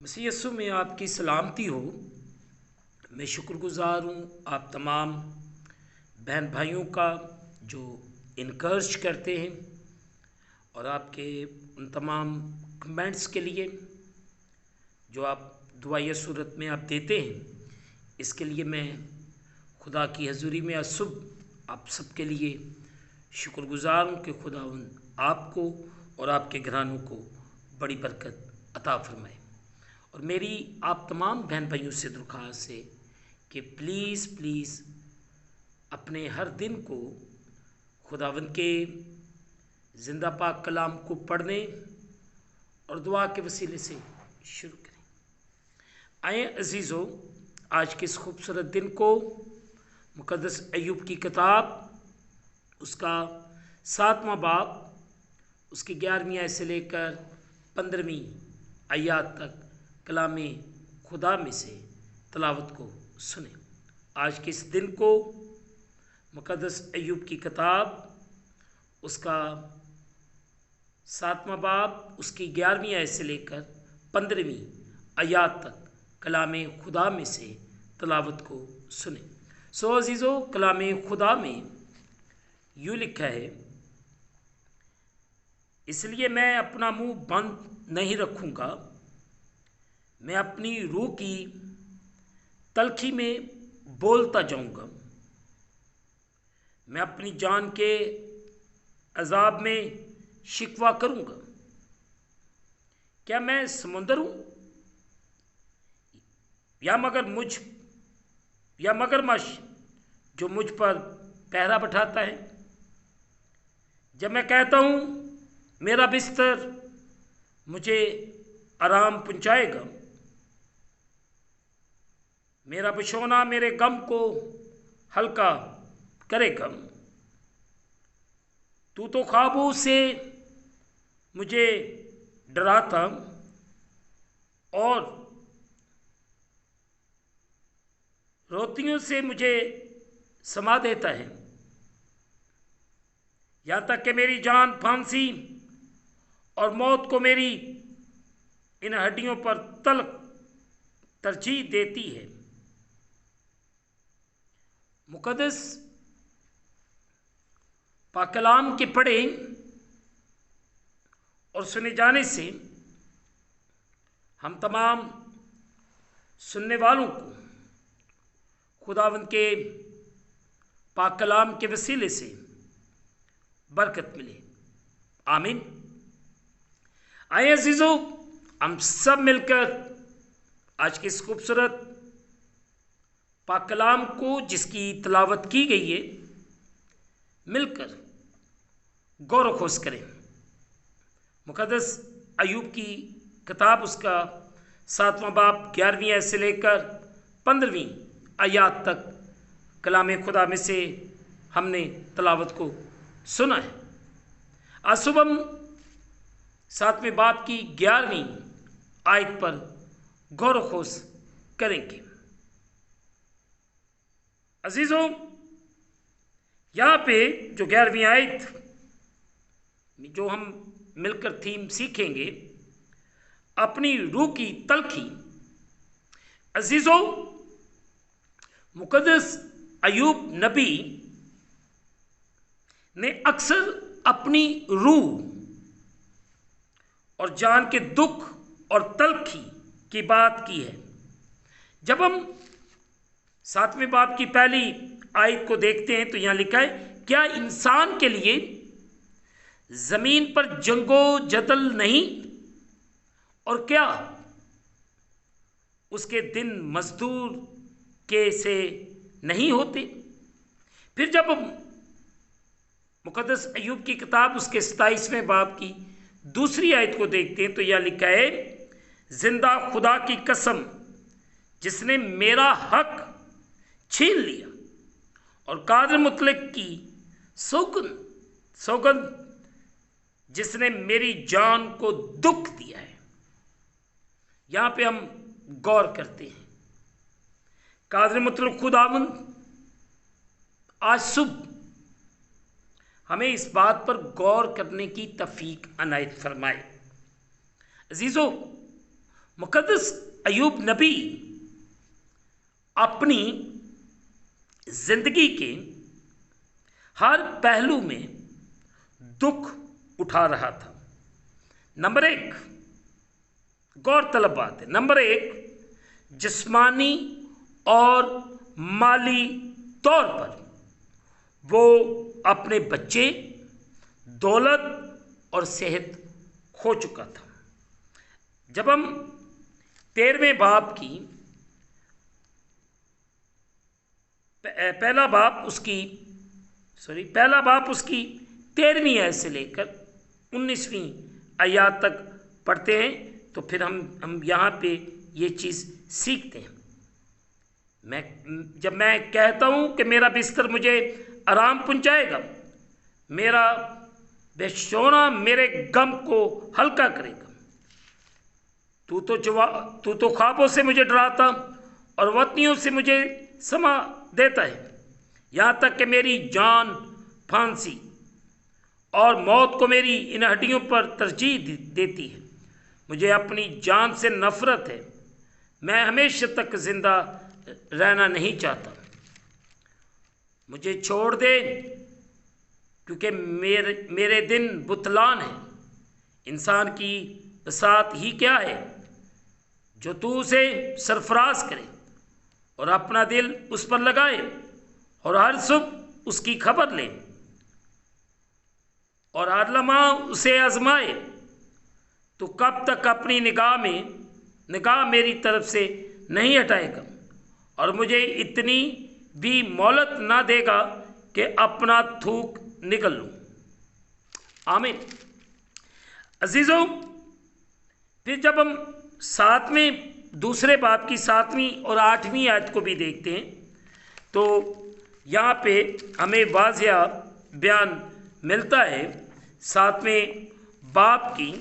मसीह यस्सु में आपकी सलामती हो। मैं शुक्रगुज़ार हूँ आप तमाम बहन भाइयों का जो इनकर्ज करते हैं और आपके उन तमाम कमेंट्स के लिए जो आप दुआए सूरत में आप देते हैं। इसके लिए मैं खुदा की हजूरी में असुब आप सबके लिए शुक्रगुज़ार हूँ कि खुदा उन आपको और आपके घरानों को बड़ी बरकत अता फरमाए। और मेरी आप तमाम बहन भाइयों से दरख्वास्त है कि प्लीज़ अपने हर दिन को खुदावंद के ज़िंदा पाक कलाम को पढ़ने और दुआ के वसीले से शुरू करें। आए अजीज़ों, आज के इस खूबसूरत दिन को मुक़द्दस अय्यूब की किताब उसका 7वां बाब उसकी 11वीं आयत से लेकर 15वीं आयत तक कलाम खुदा में से तलावत को सुने। आज के इस दिन को मुक़द्दस अय्यूब की किताब उसका 7वां बाब उसकी 11वीं आयत से लेकर 15वीं आयत तक कलाम खुदा में से तलावत को सुने। सो अजीज़ों, कलाम खुदा में यूँ लिखा है, इसलिए मैं अपना मुंह बंद नहीं रखूँगा, मैं अपनी रूह की तलखी में बोलता जाऊँगा। मैं अपनी जान के अजाब में शिकवा करूँगा। क्या मैं समुंदर हूँ या मगरमच्छ जो मुझ पर पहरा बैठाता है? जब मैं कहता हूँ मेरा बिस्तर मुझे आराम पहुँचाएगा, मेरा बिछौना मेरे गम को हल्का करेगा, तू तो ख्वाबों से मुझे डराता और रोतियों से मुझे समा देता है, यहाँ तक कि मेरी जान फांसी और मौत को मेरी इन हड्डियों पर तल्ख तरजीह देती है। मुक़द्दस पाक कलाम के पढ़े और सुने जाने से हम तमाम सुनने वालों को खुदावंद के पाक कलाम के वसीले से बरकत मिले। आमीन। आइए अजीज़ों, हम सब मिलकर आज के इस खूबसूरत पाक कलाम को जिसकी तलावत की गई है मिलकर गौर खोज करें। मुक़द्दस अय्यूब की किताब उसका 7वां बाब 11वीं आयत से लेकर 15वीं आयत तक कलाम खुदा में से हमने तलावत को सुना है। आज सुबह हम 7वें बाब की 11वीं आयत पर गौर खोज करेंगे। अजीज़ों, यहाँ पे जो 11वीं आयत जो हम मिलकर थीम सीखेंगे, अपनी रूह की तलखी। अजीज़ों, मुक़द्दस अय्यूब नबी ने अक्सर अपनी रूह और जान के दुख और तलखी की बात की है। जब हम 7वें बाब की पहली आयत को देखते हैं तो यहाँ लिखा है, क्या इंसान के लिए ज़मीन पर जंगो जदल नहीं और क्या उसके दिन मजदूर के से नहीं होते? फिर जब मुक़द्दस अय्यूब की किताब उसके 27वें बाब की दूसरी आयत को देखते हैं तो यह लिखा है, जिंदा खुदा की कसम जिसने मेरा हक छीन लिया और कादिर मुतलक की सौगंध जिसने मेरी जान को दुख दिया है। यहाँ पे हम गौर करते हैं, कादिर मुतलक खुदावंद आज सुबह हमें इस बात पर गौर करने की तौफीक अनायत फरमाए। अजीज़ों, मुक़द्दस अय्यूब नबी अपनी जिंदगी के हर पहलू में दुख उठा रहा था। नंबर एक, गौरतलब बात है, नंबर एक, जिस्मानी और माली तौर पर वो अपने बच्चे, दौलत और सेहत खो चुका था। जब हम 13वें बाब की पहला बाब उसकी 13वीं आयत से लेकर 19वीं आयत तक पढ़ते हैं तो फिर हम यहाँ पे ये चीज़ सीखते हैं। जब मैं कहता हूँ कि मेरा बिस्तर मुझे आराम पहुँचाएगा, मेरा बेशोना मेरे गम को हल्का करेगा, तू तो ख्वाबों से मुझे डराता और वतनियों से मुझे समा देता है, यहाँ तक कि मेरी जान फांसी और मौत को मेरी इन हड्डियों पर तरजीह देती है। मुझे अपनी जान से नफरत है, मैं हमेशा तक जिंदा रहना नहीं चाहता। मुझे छोड़ दे क्योंकि मेरे दिन बुतलान है। इंसान की बसात ही क्या है जो तू उसे सरफराज करे और अपना दिल उस पर लगाए और हर सुबह उसकी खबर ले और हर लम्हा उसे आजमाए। तो कब तक अपनी निगाह मेरी तरफ से नहीं हटाएगा और मुझे इतनी भी मोहलत ना देगा कि अपना थूक निकल लूँ। आमीन। अजीज़ों, फिर जब हम दूसरे बाब की 7वीं और 8वीं आयत को भी देखते हैं तो यहाँ पे हमें वाज़िया बयान मिलता है। 7वें बाब की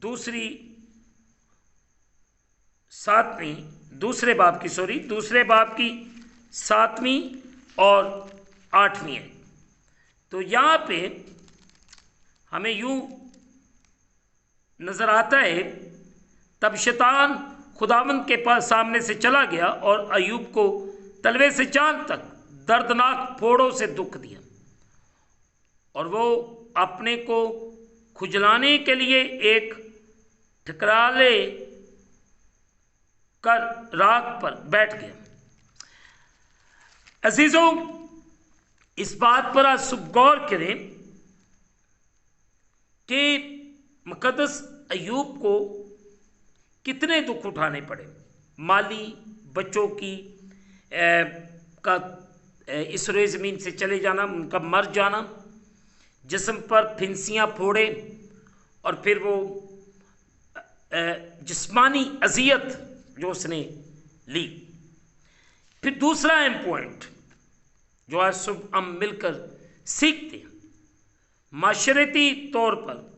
दूसरे बाब की 7वीं और 8वीं है। तो यहाँ पे हमें यूँ नज़र आता है, तब शैतान खुदावंद के पास सामने से चला गया और अय्यूब को तलवे से चांद तक दर्दनाक फोड़ों से दुख दिया और वो अपने को खुजलाने के लिए एक ठिकराले कर राख पर बैठ गया। अजीजों, इस बात पर आज सुबह गौर करें कि मुक़द्दस अय्यूब को कितने दुख उठाने पड़े। माली, बच्चों की इस रोए ज़मीन से चले जाना, उनका मर जाना, जिस्म पर फिंसियाँ फोड़े और फिर वो जिस्मानी अजियत जो उसने ली। फिर दूसरा अहम पॉइंट जो आज सुबह हम मिलकर सीखते हैं, माशरती तौर पर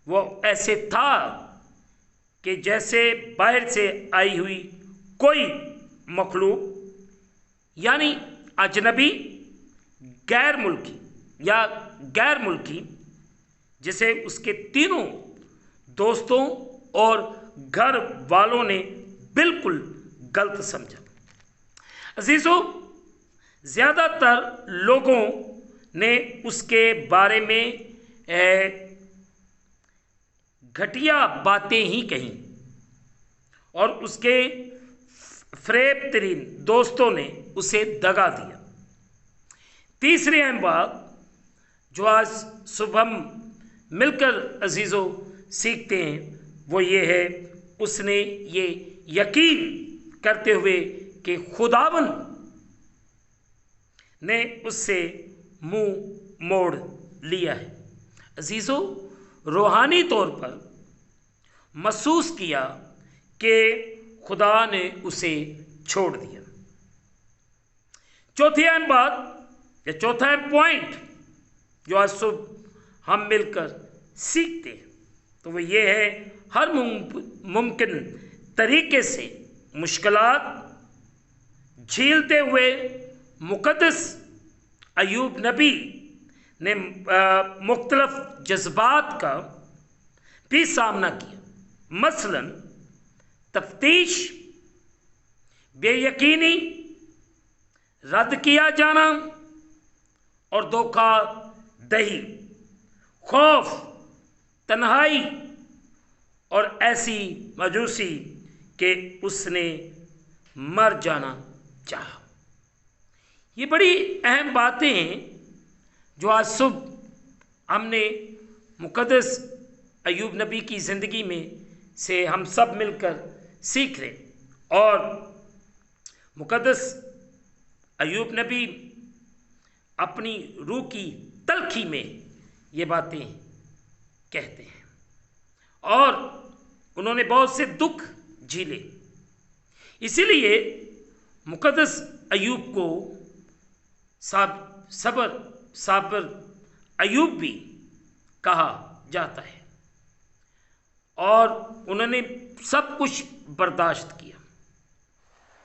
वो ऐसे था कि जैसे बाहर से आई हुई कोई मखलूक यानी अजनबी, गैर मुल्की जिसे उसके तीनों दोस्तों और घर वालों ने बिल्कुल गलत समझा। अजीजों, ज़्यादातर लोगों ने उसके बारे में घटिया बातें ही कहीं और उसके फरेब तरीन दोस्तों ने उसे दगा दिया। तीसरी अहम बात जो आज सुबह हम मिलकर अजीज़ों सीखते हैं वो ये है, उसने ये यकीन करते हुए कि खुदावंद ने उससे मुंह मोड़ लिया है। अजीज़ों, रूहानी तौर पर महसूस किया कि खुदा ने उसे छोड़ दिया। चौथी अहम बात या चौथा अहम पॉइंट जो आज सुबह हम मिलकर सीखते हैं तो वो ये है, हर मुमकिन तरीके से मुश्किलात झेलते हुए मुक़द्दस अय्यूब नबी ने मुख्तलिफ जज्बात का भी सामना किया, मसलन तफ्तीश, बेयकीनी, रद्द किया जाना और धोखा दही, खौफ, तन्हाई और ऐसी मायूसी कि उसने मर जाना चाहा। ये बड़ी अहम बातें हैं जो आज सुबह हमने मुक़द्दस अय्यूब नबी की ज़िंदगी में से हम सब मिलकर सीख रहे। और मुक़द्दस अय्यूब नबी अपनी रूह की तलखी में ये बातें कहते हैं और उन्होंने बहुत से दुख झेले। इसीलिए मुक़द्दस अय्यूब को साबर अय्यूब भी कहा जाता है। और उन्होंने सब कुछ बर्दाश्त किया,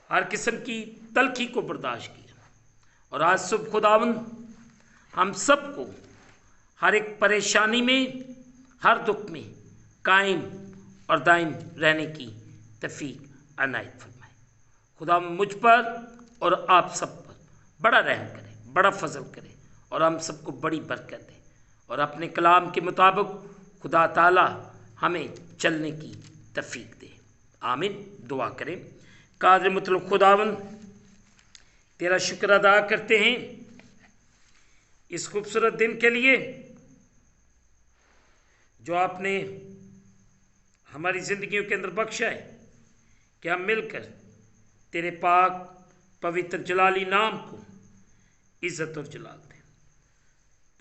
हर किस्म की तलखी को बर्दाश्त किया। और आज सुबह खुदावंद हम सबको हर एक परेशानी में, हर दुख में कायम और दायम रहने की तौफीक अनायत फरमाए। खुदा मुझ पर और आप सब पर बड़ा रहम करे, बड़ा फजल करे और हम सबको बड़ी बरकत दे और अपने कलाम के मुताबिक खुदा ताला हमें चलने की तौफीक दे। आमीन। दुआ करें। कादिर मुतलब खुदावंद, तेरा शुक्र अदा करते हैं इस खूबसूरत दिन के लिए जो आपने हमारी ज़िंदगियों के अंदर बख्शा है कि हम मिलकर तेरे पाक पवित्र जलाली नाम को इज़्ज़त और जलाल दें।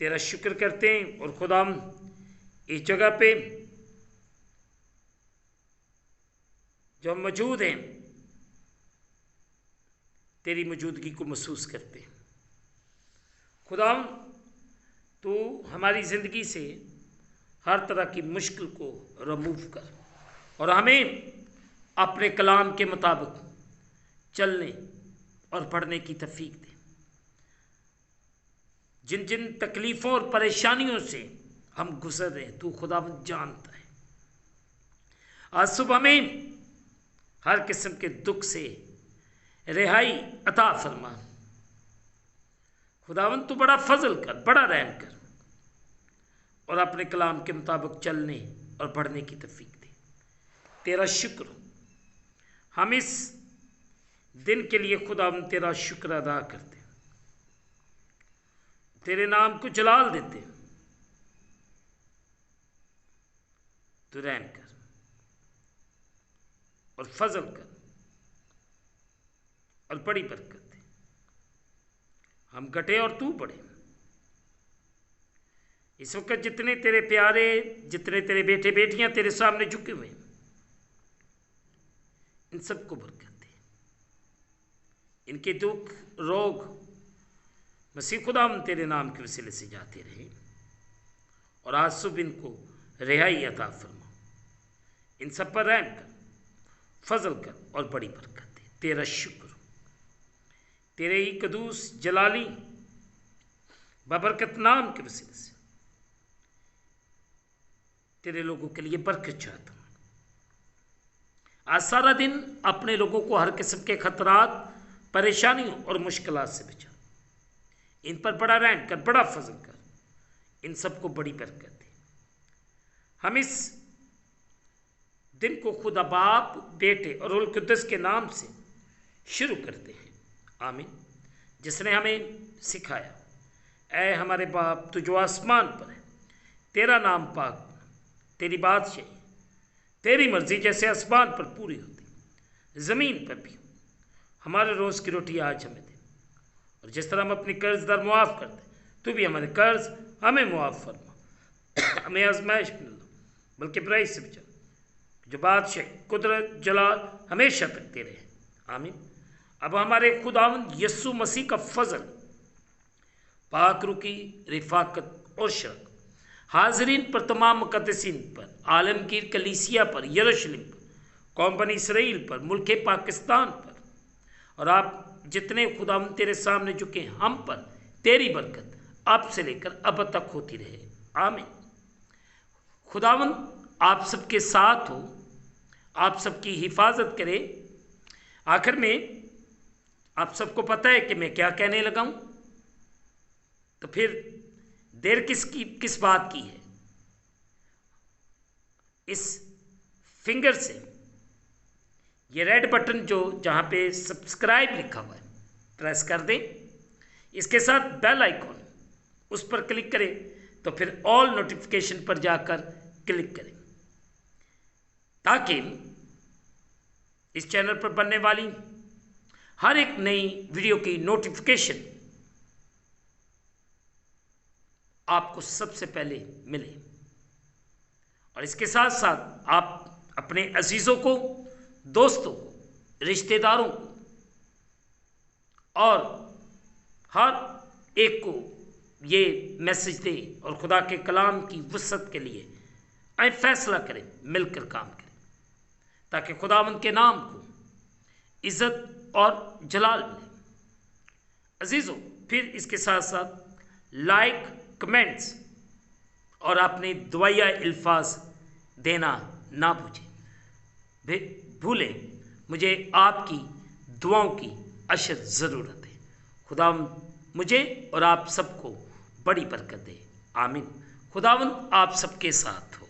तेरा शुक्र करते हैं और खुदाम इस जगह पे जो हम मौजूद हैं तेरी मौजूदगी को महसूस करते हैं। खुदाम तो हमारी ज़िंदगी से हर तरह की मुश्किल को रिमूव कर और हमें अपने कलाम के मुताबिक चलने और पढ़ने की तौफीक दे। जिन जिन तकलीफ़ों और परेशानियों से हम गुजर रहे हैं तू खुदावंद जानता है। आज सुबह हमें हर किस्म के दुख से रिहाई अता फरमा। खुदावंद तू बड़ा फजल कर, बड़ा रहम कर और अपने कलाम के मुताबिक चलने और पढ़ने की तौफीक दे। तेरा शुक्र, हम इस दिन के लिए खुदावंद तेरा शुक्र अदा करते, तेरे नाम को जलाल देते। तू रहम कर और फजल कर और बड़ी बरकत दे। हम घटे और तू बढ़े। इस वक्त जितने तेरे प्यारे, जितने तेरे बेटे बेटियां तेरे सामने झुके हुए, इन सबको बरकत दे। इनके दुख, रोग मसीह खुदा हम तेरे नाम के वसीले से जाते रहे और आज सुबह इनको रिहाई अता फरमा। इन सब पर रहम कर, फजल कर और बड़ी बरकत दे। तेरा शुक्र, तेरे ही कदूस जलाली बबरकत नाम के वसीले से तेरे लोगों के लिए बरकत चाहता हूँ। आज सारा दिन अपने लोगों को हर किस्म के खतरात, परेशानियों और मुश्किलात से बचा। इन पर बड़ा रहम कर, बड़ा फजल कर, इन सबको बड़ी बरकत दे। हम इस दिन को खुदा बाप, बेटे और रूह कुद्दस के नाम से शुरू करते हैं। आमीन। जिसने हमें सिखाया, ऐ हमारे बाप तू जो आसमान पर है, तेरा नाम पाक, तेरी बादशाही, तेरी मर्जी जैसे आसमान पर पूरी होती ज़मीन पर भी। हमारे रोज़ की रोटी आज हमें दे और जिस तरह हम अपनी कर्जदार मुआफ़ करते तू भी हमारे कर्ज हमें मुआफ़ फरमा। हमें आजमाइश में लो बल्कि बुराई से बचा, जो बादशाह, कुदरत, जलाल हमेशा तक तेरे हैं। आमीन। अब हमारे खुदावंद यस्सु मसीह का फजल, पाक रूह की रिफाकत और शरक हाजरीन पर, तमाम मुकद्दसीन पर, आलमगीर कलीसिया पर, यरूशलेम पर, कौम बनी इसराइल पर, मुल्क पाकिस्तान पर और आप जितने खुदावंद तेरे सामने झुके हम पर तेरी बरकत अब से लेकर अब तक होती रहे। आमीन। खुदावंद आप सबके साथ हो, आप सबकी हिफाजत करे। आखिर में आप सबको पता है कि मैं क्या कहने लगा हूं, तो फिर देर किस बात की है। इस फिंगर से ये रेड बटन जो जहां पे सब्सक्राइब लिखा हुआ है प्रेस कर दें, इसके साथ बेल आइकॉन उस पर क्लिक करें, तो फिर ऑल नोटिफिकेशन पर जाकर क्लिक करें, ताकि इस चैनल पर बनने वाली हर एक नई वीडियो की नोटिफिकेशन आपको सबसे पहले मिले। और इसके साथ साथ आप अपने अजीज़ों को, दोस्तों को, रिश्तेदारों को और हर एक को ये मैसेज दें और खुदा के कलाम की वुसअत के लिए आए फैसला करें, मिलकर काम करें, ताकि खुदावंद के नाम को इज़्ज़त और जलाल मिले। अजीज़ों, फिर इसके साथ साथ लाइक, कमेंट्स और अपने दुआया अल्फाज देना ना भूलें। मुझे आपकी दुआओं की अशद ज़रूरत है। खुदावंद मुझे और आप सबको बड़ी बरकत दे। आमीन। खुदावंद आप सबके साथ हो।